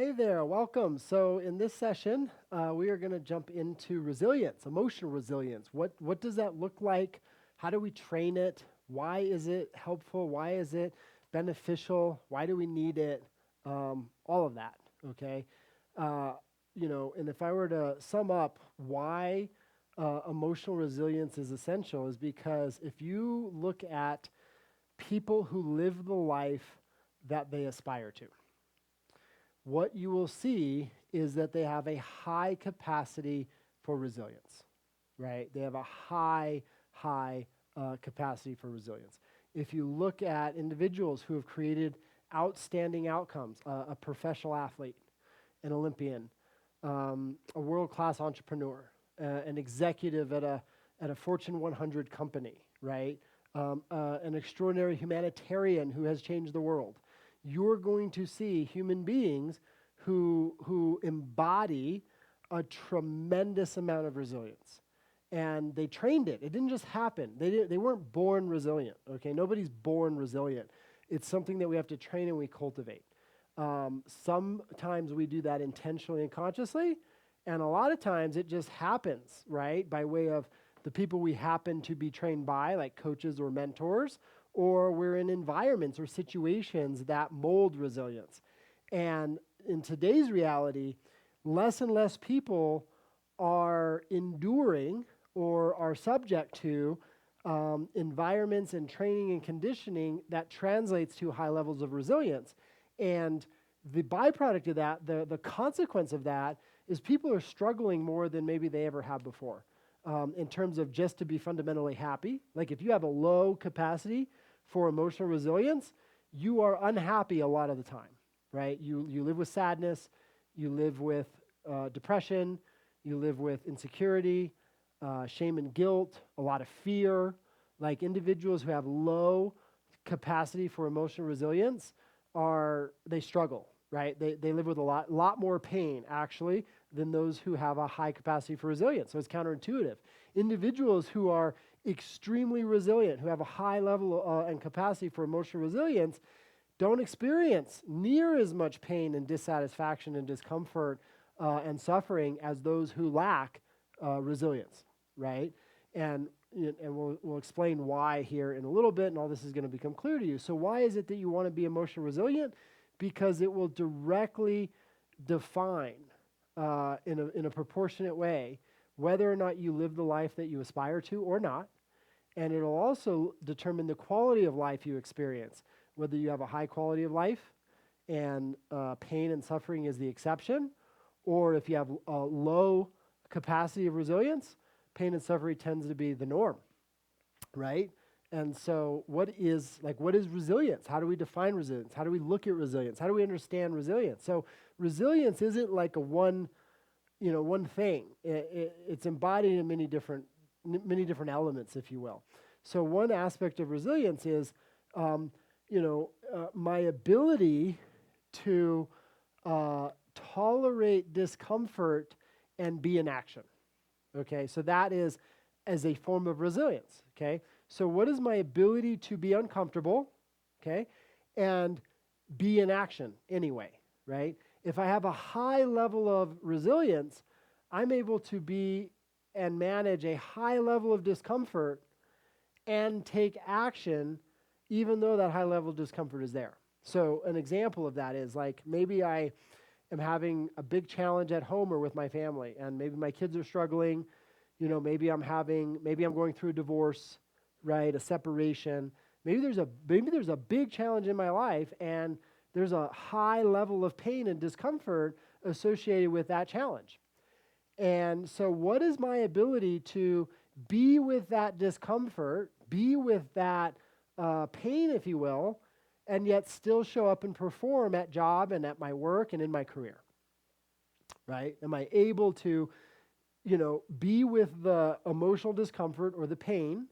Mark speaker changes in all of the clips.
Speaker 1: Hey there, welcome. So in this session, we are going to jump into resilience, emotional resilience. What does that look like? How do we train it? Why is it helpful? Why is it beneficial? Why do we need it? All of that. Okay. Uh, and if I were to sum up why emotional resilience is essential, is because if you look at people who live the life that they aspire to, what you will see is that they have a high capacity for resilience, right? They have a high capacity for resilience. If you look at individuals who have created outstanding outcomes, a professional athlete, an Olympian, a world-class entrepreneur, an executive at a Fortune 100 company, right? An extraordinary humanitarian who has changed the world. You're going to see human beings who embody a tremendous amount of resilience. And they trained it. It didn't just happen. They weren't born resilient, okay? Nobody's born resilient. It's something that we have to train and we cultivate. Sometimes we do that intentionally and consciously, and a lot of times it just happens, right? By way of the people we happen to be trained by, like coaches or mentors, or we're in environments or situations that mold resilience. And in today's reality, less and less people are enduring or are subject to environments and training and conditioning that translates to high levels of resilience. And the byproduct of that, the consequence of that, is people are struggling more than maybe they ever have before in terms of just to be fundamentally happy. Like if you have a low capacity for emotional resilience, you are unhappy a lot of the time, right? You live with sadness, you live with depression, you live with insecurity, shame and guilt, a lot of fear. Like individuals who have low capacity for emotional resilience they struggle, right? They live with a lot more pain actually than those who have a high capacity for resilience. So it's counterintuitive. Individuals who are extremely resilient, who have a high level and capacity for emotional resilience, don't experience near as much pain and dissatisfaction and discomfort and suffering as those who lack resilience, right? And we'll explain why here in a little bit, and all this is going to become clear to you. So why is it that you want to be emotionally resilient? Because it will directly define in a proportionate way whether or not you live the life that you aspire to or not. And it'll also determine the quality of life you experience, whether you have a high quality of life and pain and suffering is the exception, or if you have a low capacity of resilience, pain and suffering tends to be the norm, right? And so what is resilience? How do we define resilience? How do we look at resilience? How do we understand resilience? So resilience isn't like one thing. It's embodied in many different elements, if you will. So one aspect of resilience is, my ability to tolerate discomfort and be in action. Okay, so that is as a form of resilience. Okay, so what is my ability to be uncomfortable? Okay, and be in action anyway, right? If I have a high level of resilience, I'm able to be and manage a high level of discomfort and take action even though that high level of discomfort is there. So an example of that is like maybe I am having a big challenge at home or with my family, and maybe my kids are struggling. Maybe I'm going through a divorce, right? A separation. Maybe there's a big challenge in my life, and there's a high level of pain and discomfort associated with that challenge. And so what is my ability to be with that discomfort, be with that pain, if you will, and yet still show up and perform at job and at my work and in my career, right? Am I able to, be with the emotional discomfort or the pain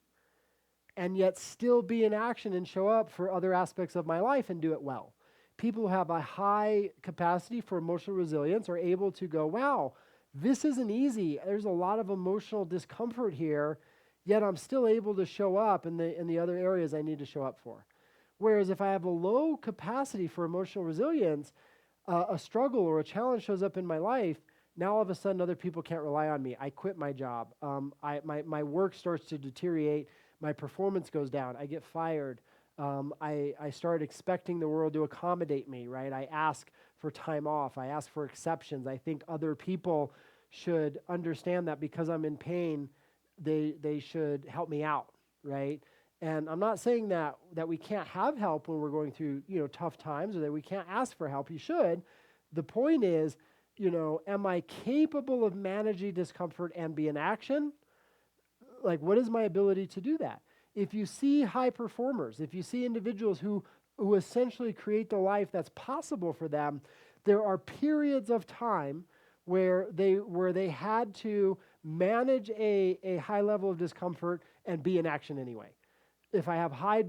Speaker 1: and yet still be in action and show up for other aspects of my life and do it well? People who have a high capacity for emotional resilience are able to go, wow, this isn't easy. There's a lot of emotional discomfort here, yet I'm still able to show up in the other areas I need to show up for. Whereas if I have a low capacity for emotional resilience, a struggle or a challenge shows up in my life, now all of a sudden other people can't rely on me. I quit my job. My work starts to deteriorate. My performance goes down. I get fired. I start expecting the world to accommodate me, right? I ask for time off. I ask for exceptions. I think other people should understand that because I'm in pain, they should help me out, right? And I'm not saying that we can't have help when we're going through, tough times, or that we can't ask for help. You should. The point is, am I capable of managing discomfort and be in action? Like, what is my ability to do that? If you see high performers, if you see individuals who essentially create the life that's possible for them, there are periods of time where they had to manage a high level of discomfort and be in action anyway. If I have high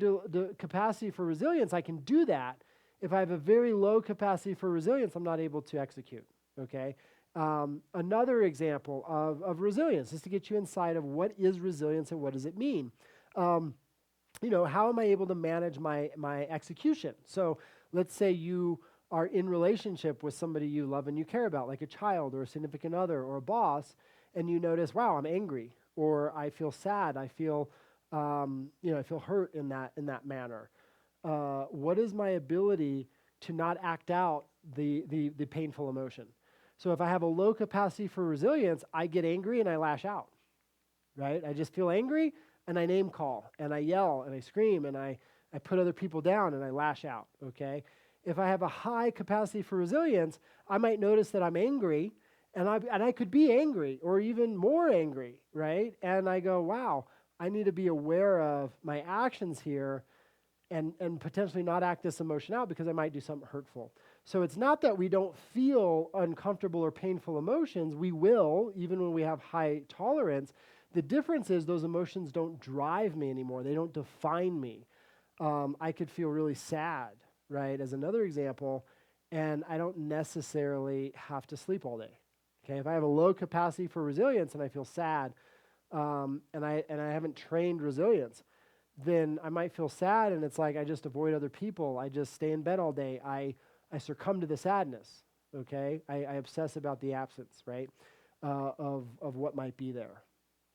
Speaker 1: capacity for resilience, I can do that. If I have a very low capacity for resilience, I'm not able to execute, okay? Another example of resilience is to get you inside of what is resilience and what does it mean. How am I able to manage my execution? So let's say you are in relationship with somebody you love and you care about, like a child or a significant other or a boss, and you notice, wow, I'm angry, or I feel sad, I feel hurt in that manner. What is my ability to not act out the painful emotion? So if I have a low capacity for resilience, I get angry and I lash out, right? I just feel angry and I name call and I yell and I scream and I put other people down and I lash out, okay? If I have a high capacity for resilience, I might notice that I'm angry and I could be angry or even more angry, right? And I go, wow, I need to be aware of my actions here and potentially not act this emotion out because I might do something hurtful. So it's not that we don't feel uncomfortable or painful emotions. We will, even when we have high tolerance. The difference is those emotions don't drive me anymore. They don't define me. I could feel really sad, right, as another example, and I don't necessarily have to sleep all day. Okay, if I have a low capacity for resilience and I feel sad, and I haven't trained resilience, then I might feel sad, and it's like I just avoid other people. I just stay in bed all day. I succumb to the sadness. Okay, I obsess about the absence, right, of what might be there.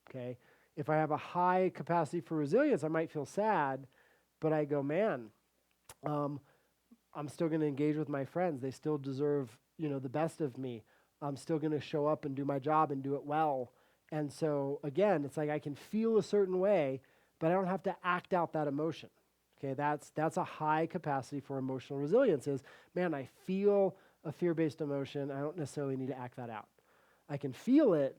Speaker 1: Okay, if I have a high capacity for resilience, I might feel sad, but I go, man, I'm still going to engage with my friends. They still deserve, the best of me. I'm still going to show up and do my job and do it well. And so again, it's like I can feel a certain way, but I don't have to act out that emotion. Okay, that's a high capacity for emotional resilience is, man, I feel a fear-based emotion. I don't necessarily need to act that out. I can feel it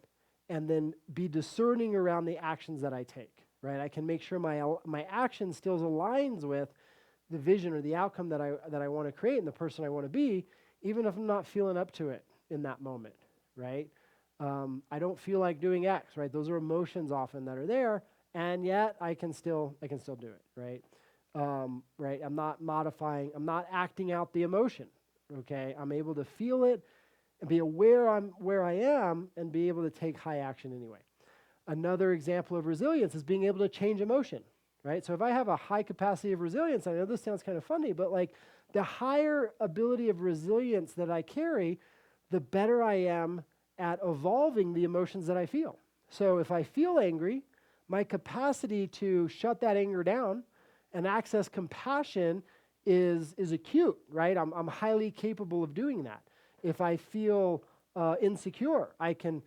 Speaker 1: and then be discerning around the actions that I take, right? I can make sure my action still aligns with the vision or the outcome that I want to create and the person I want to be, even if I'm not feeling up to it in that moment, right? I don't feel like doing X, right? Those are emotions often that are there, and yet I can still do it, right? Right? I'm not acting out the emotion, okay? I'm able to feel it and be aware where I am and be able to take high action anyway. Another example of resilience is being able to change emotion, right? So if I have a high capacity of resilience, I know this sounds kind of funny, but like the higher ability of resilience that I carry, the better I am at evolving the emotions that I feel. So if I feel angry, my capacity to shut that anger down and access compassion is acute, right? I'm highly capable of doing that. If I feel insecure, I can,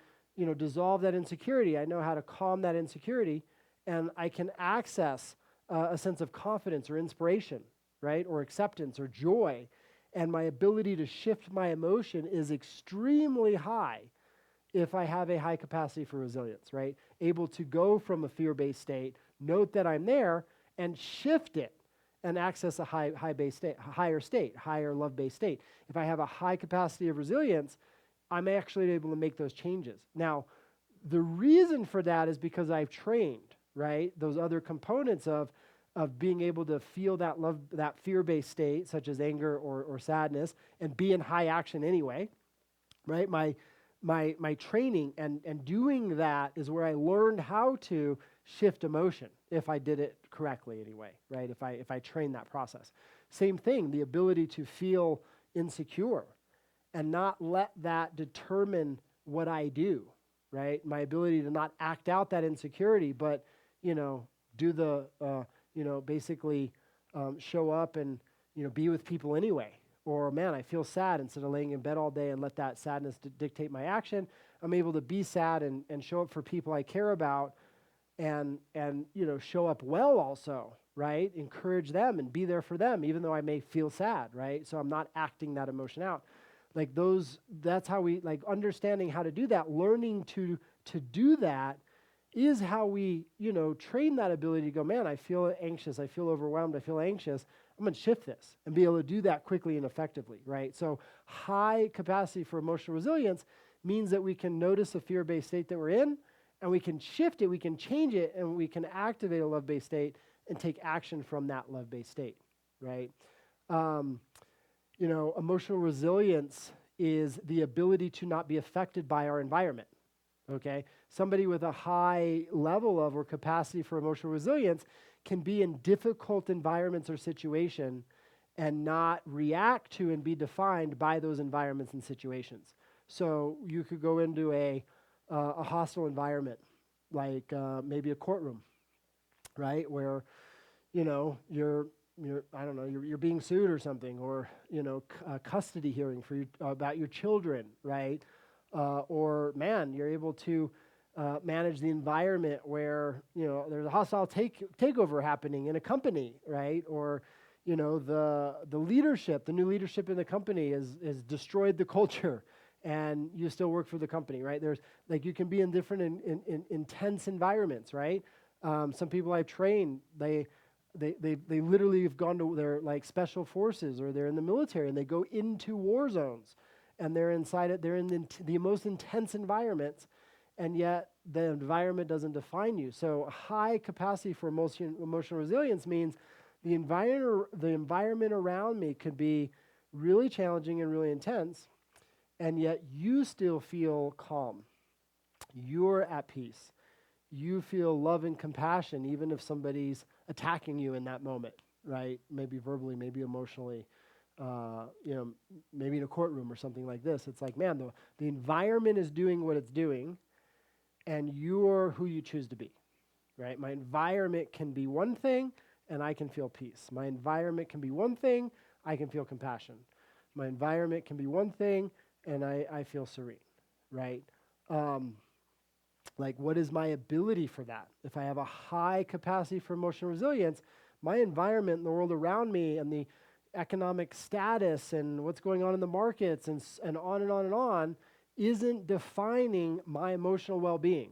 Speaker 1: dissolve that insecurity. I know how to calm that insecurity, and I can access a sense of confidence or inspiration, right? Or acceptance or joy. And my ability to shift my emotion is extremely high if I have a high capacity for resilience, right? Able to go from a fear-based state, note that I'm there, and shift it and access a higher state, higher love-based state. If I have a high capacity of resilience, I'm actually able to make those changes. Now, the reason for that is because I've trained, right? Those other components of being able to feel that love, that fear-based state, such as anger or sadness, and be in high action anyway, right? My training and doing that is where I learned how to shift emotion, if I did it correctly anyway, right? If I trained that process. Same thing, the ability to feel insecure. and not let that determine what I do, right? My ability to not act out that insecurity, but, do the, basically show up and, be with people anyway. Or, man, I feel sad, instead of laying in bed all day and let that sadness dictate my action, I'm able to be sad and show up for people I care about, and show up well also, right? Encourage them and be there for them, even though I may feel sad, right? So I'm not acting that emotion out. That's how we, understanding how to do that, learning to do that is how we, train that ability to go, man, I feel anxious, I feel overwhelmed, I feel anxious. I'm going to shift this and be able to do that quickly and effectively, right? So high capacity for emotional resilience means that we can notice a fear-based state that we're in, and we can shift it, we can change it, and we can activate a love-based state and take action from that love-based state, right? Emotional resilience is the ability to not be affected by our environment, okay? Somebody with a high level of or capacity for emotional resilience can be in difficult environments or situation and not react to and be defined by those environments and situations. So you could go into a hostile environment, like maybe a courtroom, right, where you're I don't know, you're being sued or something, or a custody hearing for you about your children, right? Or man, you're able to manage the environment where there's a hostile takeover happening in a company, right? Or the leadership, the new leadership in the company has destroyed the culture, and you still work for the company, right? There's you can be in different in intense environments, right? Some people I've trained, they literally have gone to their special forces, or they're in the military, and they go into war zones, and they're inside it. They're in the most intense environments, and yet the environment doesn't define you. So high capacity for emotional resilience means the environment around me could be really challenging and really intense, and yet you still feel calm. You're at peace. You feel love and compassion, even if somebody's attacking you in that moment, right? Maybe verbally, maybe emotionally, maybe in a courtroom or something like this. It's like, man, the environment is doing what it's doing, and you're who you choose to be, right? My environment can be one thing, and I can feel peace. My environment can be one thing, I can feel compassion. My environment can be one thing, and I feel serene, right? What is my ability for that? If I have a high capacity for emotional resilience, my environment and the world around me and the economic status and what's going on in the markets and on and on and on isn't defining my emotional well-being.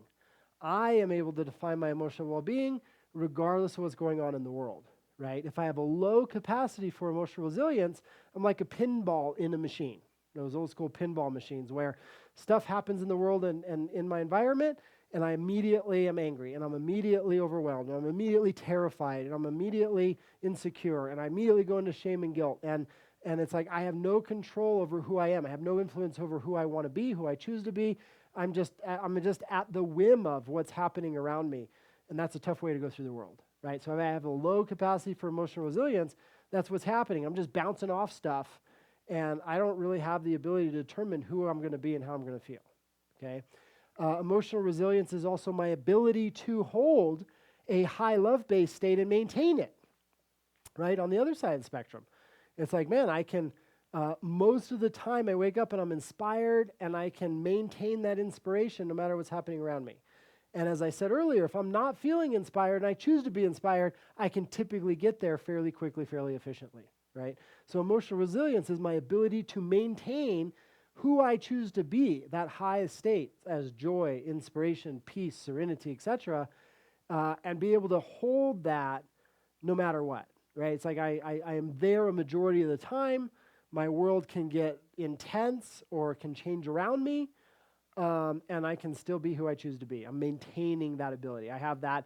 Speaker 1: I am able to define my emotional well-being regardless of what's going on in the world, right? If I have a low capacity for emotional resilience, I'm like a pinball in a machine. Those old school pinball machines where stuff happens in the world and in my environment, and I immediately am angry, and I'm immediately overwhelmed, and I'm immediately terrified, and I'm immediately insecure, and I immediately go into shame and guilt. And it's like I have no control over who I am. I have no influence over who I want to be, who I choose to be. I'm just at the whim of what's happening around me, and that's a tough way to go through the world, right? So if I have a low capacity for emotional resilience, that's what's happening. I'm just bouncing off stuff, and I don't really have the ability to determine who I'm going to be and how I'm going to feel, okay? Emotional resilience is also my ability to hold a high love-based state and maintain it, right? On the other side of the spectrum, it's like, man, I can, most of the time I wake up and I'm inspired, and I can maintain that inspiration no matter what's happening around me. And as I said earlier, if I'm not feeling inspired and I choose to be inspired, I can typically get there fairly quickly, fairly efficiently, right? So emotional resilience is my ability to maintain who I choose to be, that high state as joy, inspiration, peace, serenity, etc., and be able to hold that no matter what, right? It's like I am there a majority of the time. My world can get intense or can change around me, and I can still be who I choose to be. I'm maintaining that ability. I have that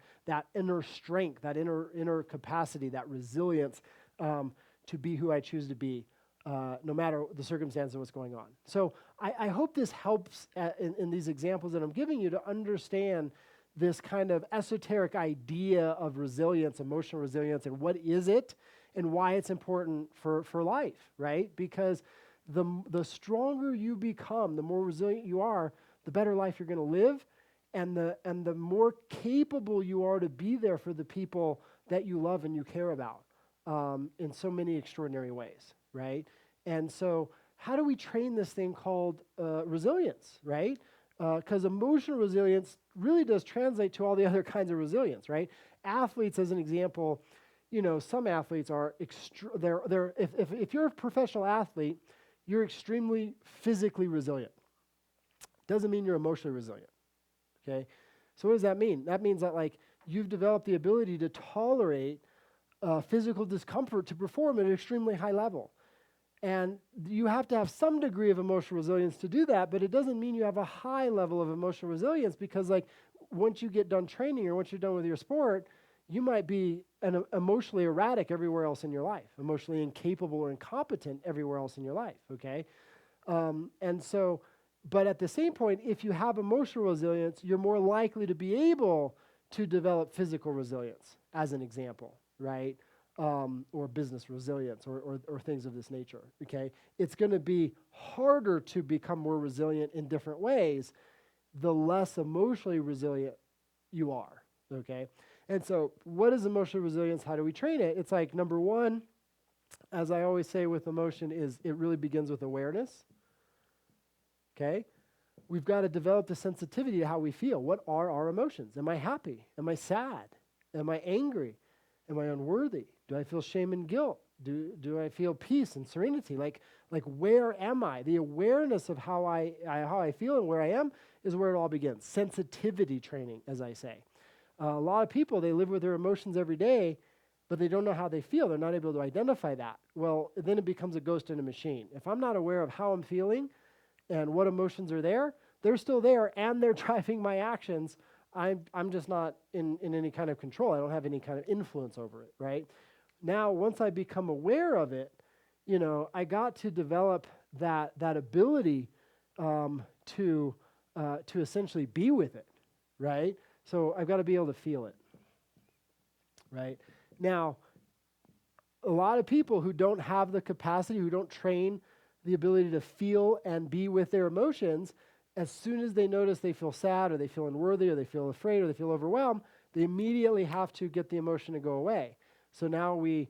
Speaker 1: inner strength, that inner capacity, that resilience to be who I choose to be, no matter the circumstance of what's going on. So I hope this helps in these examples that I'm giving you to understand this kind of esoteric idea of resilience, emotional resilience, and what is it, and why it's important for life, right? Because the stronger you become, the more resilient you are, the better life you're going to live, and the more capable you are to be there for the people that you love and you care about in so many extraordinary ways, right? And so how do we train this thing called resilience, right? Because emotional resilience really does translate to all the other kinds of resilience, right? Athletes, as an example, some athletes are if you're a professional athlete, you're extremely physically resilient. Doesn't mean you're emotionally resilient. Okay, so what does that mean? That means that you've developed the ability to tolerate physical discomfort to perform at an extremely high level. And you have to have some degree of emotional resilience to do that, but it doesn't mean you have a high level of emotional resilience because once you get done training or once you're done with your sport, you might be emotionally erratic everywhere else in your life, emotionally incapable or incompetent everywhere else in your life, okay? But at the same point, if you have emotional resilience, you're more likely to be able to develop physical resilience, as an example, right? Or business resilience or things of this nature, okay? It's going to be harder to become more resilient in different ways the less emotionally resilient you are, okay? And so what is emotional resilience? How do we train it? It's number one, as I always say with emotion, is it really begins with awareness, okay? We've got to develop the sensitivity to how we feel. What are our emotions? Am I happy? Am I sad? Am I angry? Am I unworthy? Do I feel shame and guilt? Do I feel peace and serenity? Like where am I? The awareness of how I feel and where I am is where it all begins. Sensitivity training, as I say. A lot of people, they live with their emotions every day, but they don't know how they feel. They're not able to identify that. Well, then it becomes a ghost in a machine. If I'm not aware of how I'm feeling and what emotions are there, they're still there and they're driving my actions. I'm just not in any kind of control. I don't have any kind of influence over it, right? Now, once I become aware of it, I got to develop that ability to essentially be with it, right? So I've got to be able to feel it, right? Now, a lot of people who don't have the capacity, who don't train the ability to feel and be with their emotions, as soon as they notice they feel sad or they feel unworthy or they feel afraid or they feel overwhelmed, they immediately have to get the emotion to go away. So now we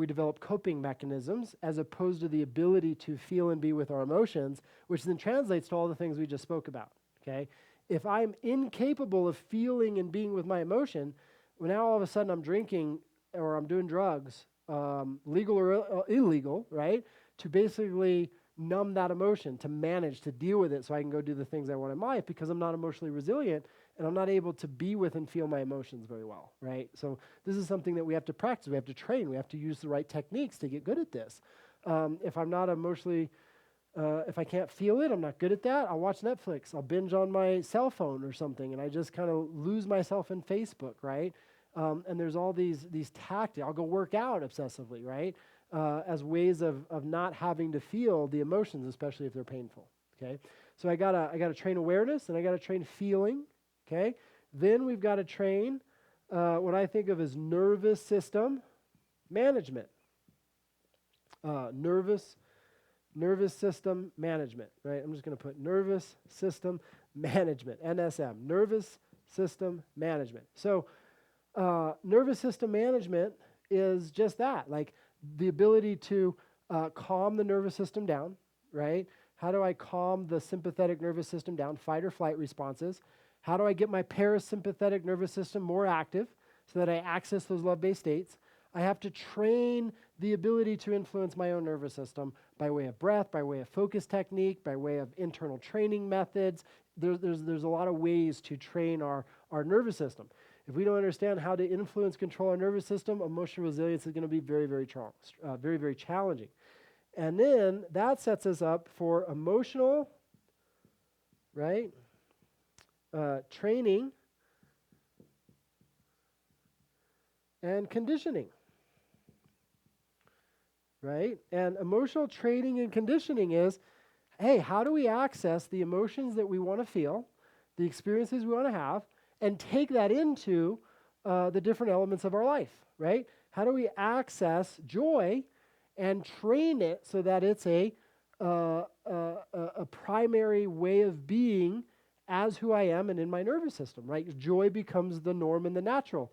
Speaker 1: develop coping mechanisms as opposed to the ability to feel and be with our emotions, which then translates to all the things we just spoke about, okay? If I'm incapable of feeling and being with my emotion, well, now all of a sudden I'm drinking or I'm doing drugs, legal or illegal, right? To basically numb that emotion, to manage, to deal with it so I can go do the things I want in life because I'm not emotionally resilient and I'm not able to be with and feel my emotions very well, right? So this is something that we have to practice, we have to train, we have to use the right techniques to get good at this. If I'm not emotionally, if I can't feel it, I'm not good at that, I'll watch Netflix, I'll binge on my cell phone or something and I just kind of lose myself in Facebook, right? And there's all these tactics, I'll go work out obsessively, right? As ways of not having to feel the emotions, especially if they're painful, okay? So I gotta train awareness and I gotta train feeling, okay? Then we've got to train what I think of as nervous system management. Nervous system management, right? I'm just gonna put nervous system management, NSM, nervous system management. So nervous system management is just that, like the ability to calm the nervous system down, right? How do I calm the sympathetic nervous system down, fight or flight responses? How do I get my parasympathetic nervous system more active so that I access those love-based states? I have to train the ability to influence my own nervous system by way of breath, by way of focus technique, by way of internal training methods. There's a lot of ways to train our nervous system. If we don't understand how to influence, control our nervous system, emotional resilience is going to be very, very challenging. And then that sets us up for emotional, right, training and conditioning, right? And emotional training and conditioning is, hey, how do we access the emotions that we want to feel, the experiences we want to have, and take that into the different elements of our life, right? How do we access joy and train it so that it's a a primary way of being as who I am and in my nervous system, right? Joy becomes the norm and the natural.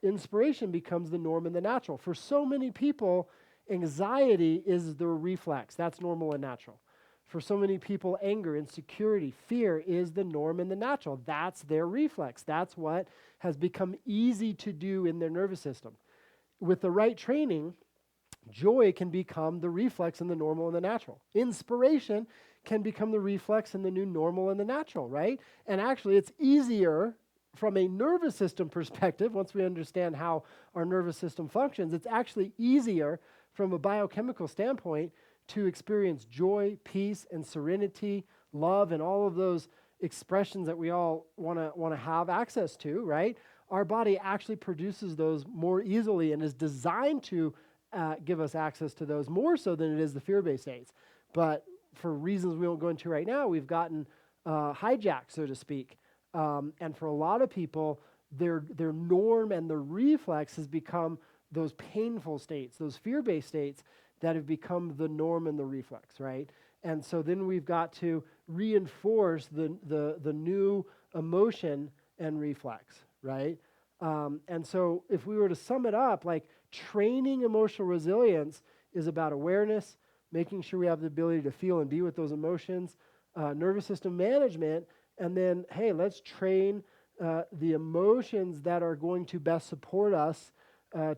Speaker 1: Inspiration becomes the norm and the natural. For so many people, anxiety is the reflex. That's normal and natural. For so many people, anger, insecurity, fear is the norm and the natural. That's their reflex. That's what has become easy to do in their nervous system. With the right training, joy can become the reflex and the normal and the natural. Inspiration can become the reflex and the new normal and the natural, right? And actually, it's easier from a nervous system perspective, once we understand how our nervous system functions, it's actually easier from a biochemical standpoint to experience joy, peace, and serenity, love, and all of those expressions that we all want to have access to, right? Our body actually produces those more easily and is designed to give us access to those more so than it is the fear-based states. But for reasons we won't go into right now, we've gotten hijacked, so to speak. And for a lot of people, their norm and the reflex has become those painful states, those fear-based states that have become the norm and the reflex, right? And so then we've got to reinforce the new emotion and reflex, right? And so if we were to sum it up, like training emotional resilience is about awareness, making sure we have the ability to feel and be with those emotions, nervous system management, and then, hey, let's train the emotions that are going to best support us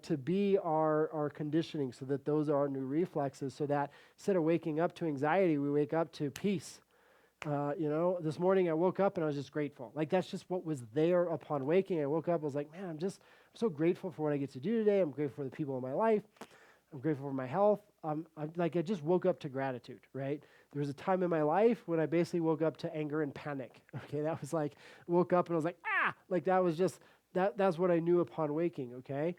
Speaker 1: to be our conditioning so that those are our new reflexes, so that instead of waking up to anxiety, we wake up to peace. This morning I woke up and I was just grateful. Like that's just what was there upon waking. I woke up, I was like, man, I'm so grateful for what I get to do today. I'm grateful for the people in my life. I'm grateful for my health. I just woke up to gratitude, right? There was a time in my life when I basically woke up to anger and panic. Okay, that was like, woke up and I was like, like that was just, that's what I knew upon waking, okay?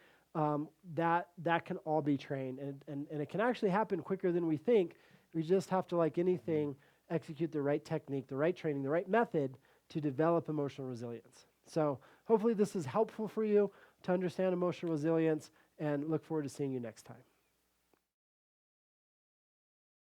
Speaker 1: That can all be trained and it can actually happen quicker than we think. We just have to, like anything, execute the right technique, the right training, the right method to develop emotional resilience. So hopefully this is helpful for you to understand emotional resilience, and look forward to seeing you next time.